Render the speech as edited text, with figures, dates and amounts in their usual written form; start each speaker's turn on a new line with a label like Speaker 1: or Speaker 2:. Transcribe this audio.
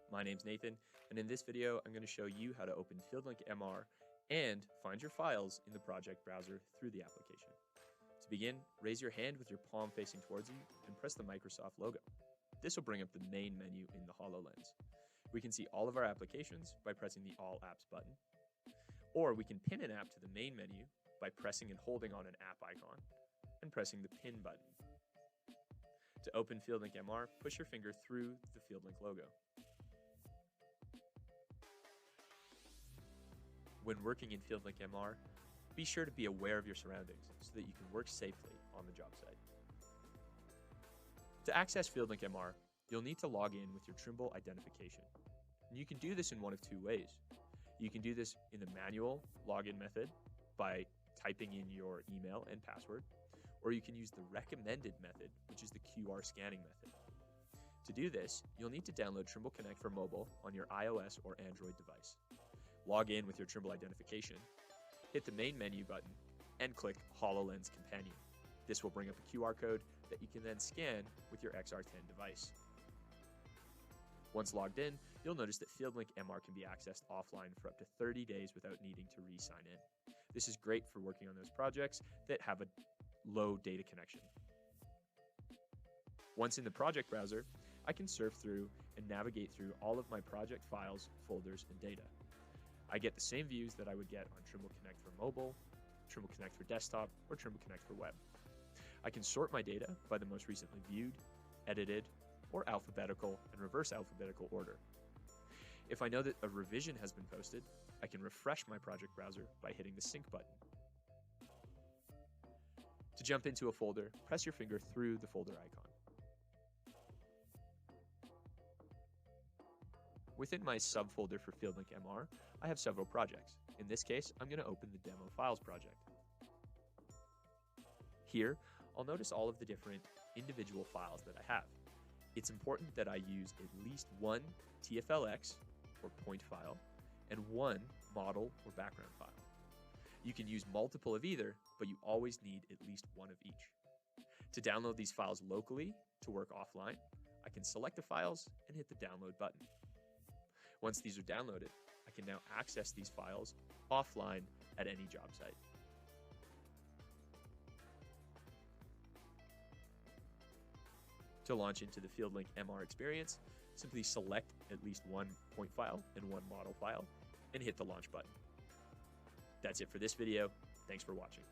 Speaker 1: My name's Nathan, and in this video, I'm going to show you how to open FieldLink MR and find your files in the project browser through the application. To begin, raise your hand with your palm facing towards you and press the Microsoft logo. This will bring up the main menu in the HoloLens. We can see all of our applications by pressing the All Apps button, or we can pin an app to the main menu by pressing and holding on an app icon and pressing the Pin button. To open FieldLink MR, push your finger through the FieldLink logo. When working in FieldLink MR, be sure to be aware of your surroundings so that you can work safely on the job site. To access FieldLink MR, you'll need to log in with your Trimble identification. And you can do this in one of two ways. You can do this in the manual login method by typing in your email and password, or you can use the recommended method, which is the QR scanning method. To do this, you'll need to download Trimble Connect for mobile on your iOS or Android device. Log in with your Trimble identification, hit the main menu button, and click HoloLens Companion. This will bring up a QR code that you can then scan with your XR10 device. Once logged in, you'll notice that FieldLink MR can be accessed offline for up to 30 days without needing to re-sign in. This is great for working on those projects that have a low data connection. Once in the project browser, I can surf through and navigate through all of my project files, folders, and data. I get the same views that I would get on Trimble Connect for mobile, Trimble Connect for desktop, or Trimble Connect for web. I can sort my data by the most recently viewed, edited, or alphabetical and reverse alphabetical order. If I know that a revision has been posted, I can refresh my project browser by hitting the sync button. To jump into a folder, press your finger through the folder icon. Within my subfolder for FieldLink MR, I have several projects. In this case, I'm going to open the Demo Files project. Here, I'll notice all of the different individual files that I have. It's important that I use at least one TFLX or point file and one model or background file. You can use multiple of either, but you always need at least one of each. To download these files locally to work offline, I can select the files and hit the download button. Once these are downloaded, I can now access these files offline at any job site. To launch into the FieldLink MR experience, simply select at least one point file and one model file and hit the launch button. That's it for this video. Thanks for watching.